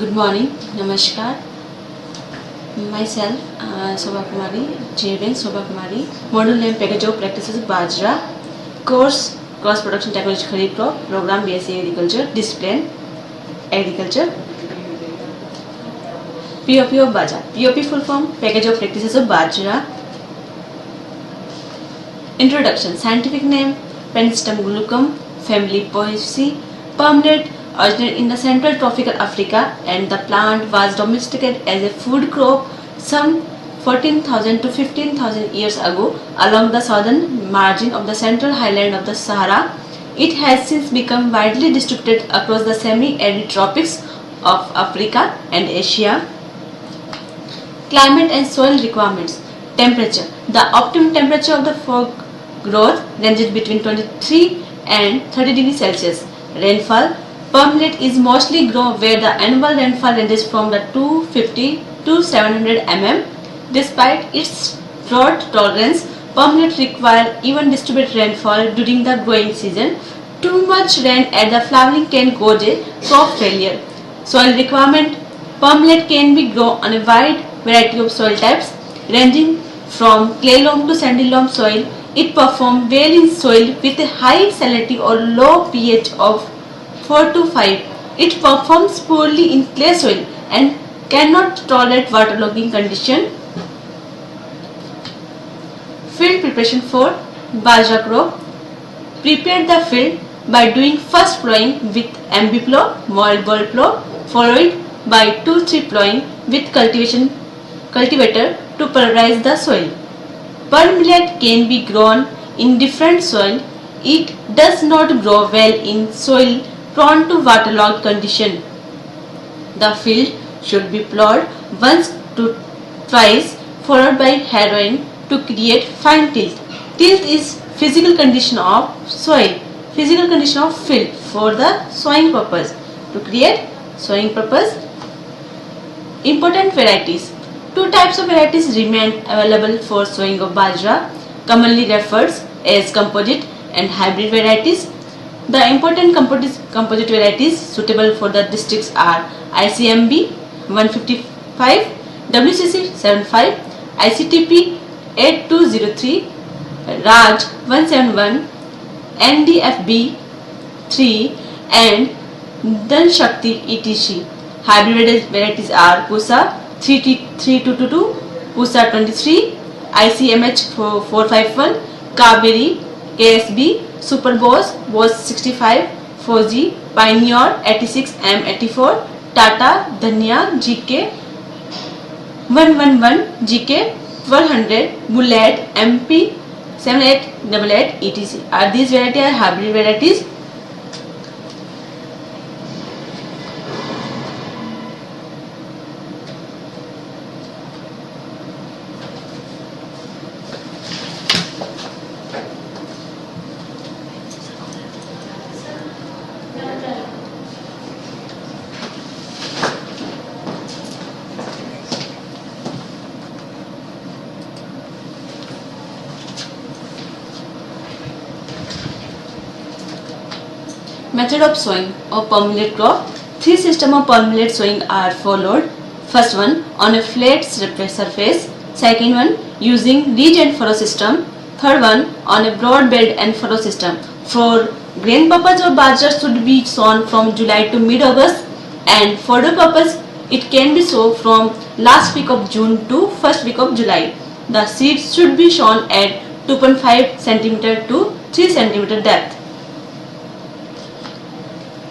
Good morning, Namaskar. Myself, Shobha Kumari, JVN Shobha Kumari, Model Name Package of Practices Bajra, Course Cross Production Technology Kharif Crop, Program BSc Agriculture, Discipline Agriculture. POP of Bajra. POP full form Package of Practices of Bajra. Introduction. Scientific name Penstemon glucum, family Poaceae, permanent, originated in the central tropical Africa, and the plant was domesticated as a food crop some 14,000 to 15,000 years ago along the southern margin of the central highland of the Sahara. It has since become widely distributed across the semi-arid tropics of Africa and Asia. Climate and soil requirements. Temperature. The optimum temperature of the for growth ranges between 23 and 30 degrees Celsius. Rainfall. Palm millet is mostly grown where the annual rainfall ranges from the 250 to 700 mm. Despite its drought tolerance, palm millet requires even distributed rainfall during the growing season. Too much rain at the flowering can cause a crop failure. Soil requirement. Palm millet can be grown on a wide variety of soil types ranging from clay loam to sandy loam soil. It performs well in soil with a high salinity or low pH of 4 to 5. It performs poorly in clay soil and cannot tolerate waterlogging condition. Field preparation for bajra crop. Prepare the field by doing first plowing with MB plow, mold ball plow, followed by 2-3 plowing with cultivator to pulverize the soil. Palm millet can be grown in different soil. It does not grow well in soil prone to waterlogged condition. The field should be plowed once to twice followed by harrowing to create fine tilth. Tilth is physical condition of soil, physical condition of field for the sowing purpose. To create sowing purpose. Important varieties. Two types of varieties remain available for sowing of bajra, commonly referred as composite and hybrid varieties. The important composite varieties suitable for the districts are ICMB 155, WCC 75, ICTP 8203, Raj 171, NDFB 3 and Dhanshakti etc. Hybrid varieties are Pusa 3222, Pusa 23, ICMH 451, Kaveri, KSB, Super Bose, Bose 65, 4G, Pioneer 86, M84, Tata, Dhania, GK 111, GK 1200, Bullet, MP 7888, etc. Are these varieties are hybrid varieties? Method of sowing of palm millet crop. Three systems of palm millet sowing are followed. First one on a flat surface. Second one using ridge and furrow system. Third one on a broad bed and furrow system. For grain purpose of bajra should be sown from July to mid-August, and fodder purpose it can be sown from last week of June to first week of July. The seeds should be sown at 2.5 cm to 3 cm depth.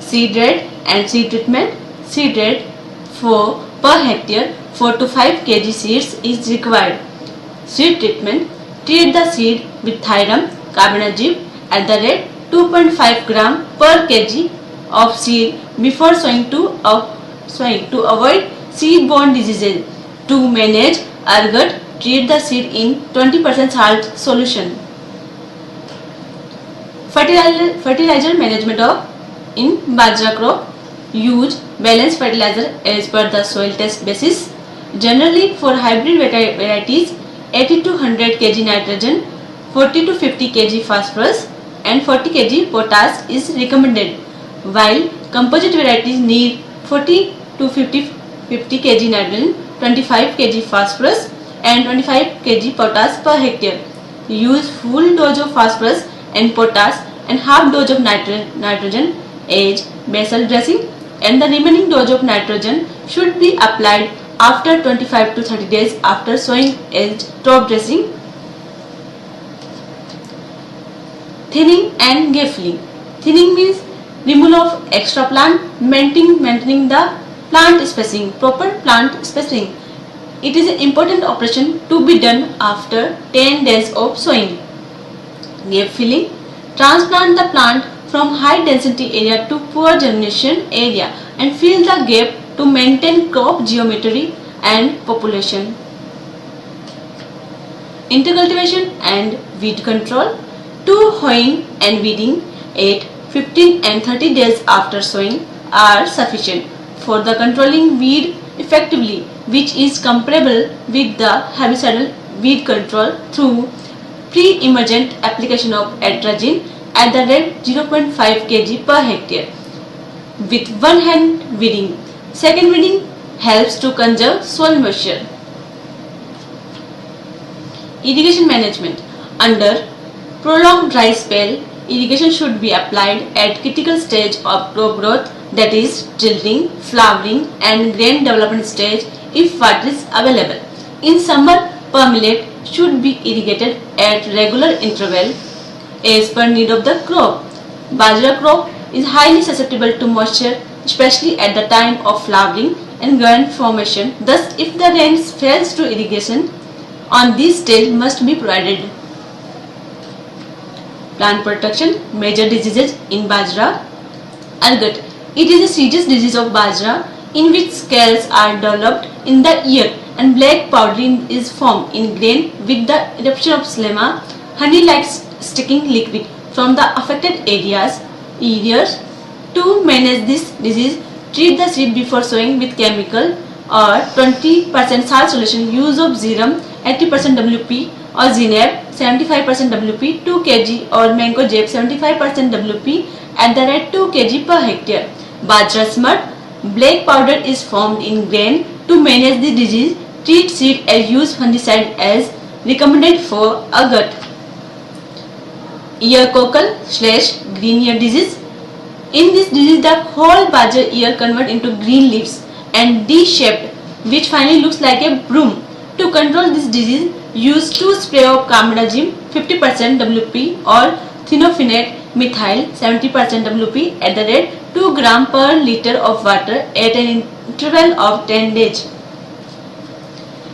Seed rate and seed treatment. Seed rate for per hectare 4 to 5 kg seeds is required. Seed treatment. Treat the seed with Thyram carbamazepine at the rate 2.5 gram per kg of seed before sowing to avoid seed-borne diseases. To manage ergot, treat the seed in 20% salt solution. Fertilizer management of in bajra crop. Use balanced fertilizer as per the soil test basis. Generally for hybrid varieties 80 to 100 kg nitrogen, 40 to 50 kg phosphorus and 40 kg potash is recommended, while composite varieties need 40 50 kg nitrogen, 25 kg phosphorus and 25 kg potash per hectare. Use full dose of phosphorus and potash and half dose of nitrogen as basal dressing, and the remaining dose of nitrogen should be applied after 25 to 30 days after sowing as top dressing. Thinning and gap filling. Thinning means removal of extra plant, maintaining the plant spacing, proper plant spacing. It is an important operation to be done after 10 days of sowing. Gap filling. Transplant the plant from high density area to poor germination area and fill the gap to maintain crop geometry and population. Intercultivation and weed control. 2 hoeing and weeding at 15 and 30 days after sowing are sufficient for the controlling weed effectively, which is comparable with the herbicidal weed control through pre-emergent application of atrazine at the rate 0.5 kg per hectare with one hand weeding. Second weeding helps to conserve soil moisture. Irrigation management. Under prolonged dry spell, irrigation should be applied at critical stage of crop growth, that is tilting, flowering and grain development stage if water is available. In summer, per millet should be irrigated at regular interval as per need of the crop. Bajra crop is highly susceptible to moisture, especially at the time of flowering and grain formation. Thus, if the rain fails to irrigation on this stage must be provided. Plant protection. Major diseases in bajra. Ergot. It is a serious disease of bajra in which scales are developed in the ear and black powdering is formed in grain with the eruption of phlegma, honey-like sticking liquid from the affected areas. To manage this disease, treat the seed before sowing with chemical or 20% salt solution. Use of Xerum 80% WP or Zineb 75% WP 2 kg or Mancozeb 75% WP at the rate 2 kg per hectare. Bajra smut. Black powder is formed in grain. To manage the disease, treat seed and use fungicide as recommended for ergot. Ear cockle/green ear disease. In this disease, the whole bajra ear convert into green leaves and D-shaped, which finally looks like a broom. To control this disease, use 2 spray of carbendazim 50% WP or thiophanate methyl 70% WP at the rate 2 gram per liter of water at an interval of 10 days.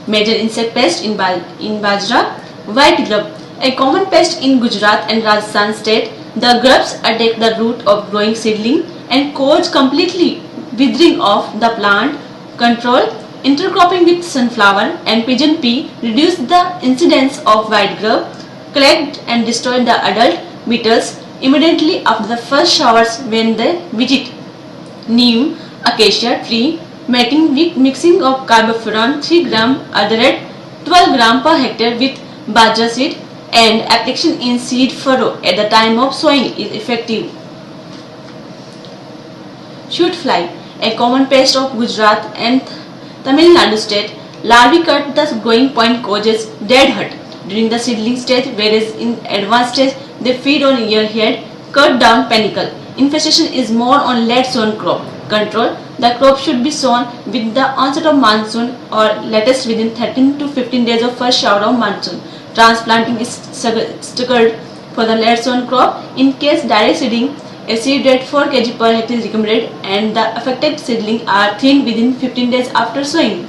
Major insect pest in bajra. White grub. A common pest in Gujarat and Rajasthan state. The grubs attack the root of growing seedling and cause completely withering of the plant. Control. Intercropping with sunflower and pigeon pea reduce the incidence of white grub. Collect and destroy the adult beetles immediately after the first showers when they visit. Neem, acacia tree, mating with mixing of carbofuran 3 gram at the rate 12 gram per hectare with bajra seed and application in seed furrow at the time of sowing is effective. Shoot fly, a common pest of Gujarat and Tamil Nadu state. Larvae cut the growing point causes dead hurt during the seedling stage, whereas in advanced stage they feed on ear head, cut down panicle. Infestation is more on late sown crop. Control. The crop should be sown with the onset of monsoon or latest within 13 to 15 days of first shower of monsoon. Transplanting is staggered for the late sown crop. In case direct seeding, a seed rate 4 kg per hectare is recommended and the affected seedling are thinned within 15 days after sowing.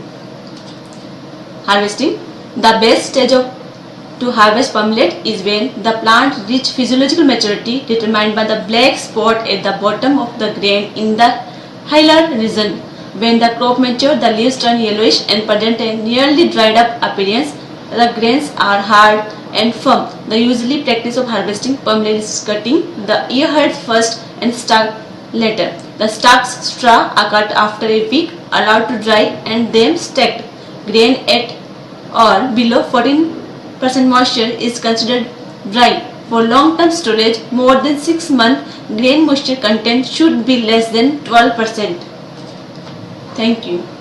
Harvesting. The best stage to harvest per millet is when the plant reaches physiological maturity determined by the black spot at the bottom of the grain in the hilar region. When the crop matures, the leaves turn yellowish and present a nearly dried up appearance. The grains are hard and firm. The usually practice of harvesting per millet is cutting the ear heads first and stalk later. The stalks straw are cut after a week, allowed to dry and then stacked. Grain at or below 14% moisture is considered dry. For long-term storage, more than 6 months, grain moisture content should be less than 12%. Thank you.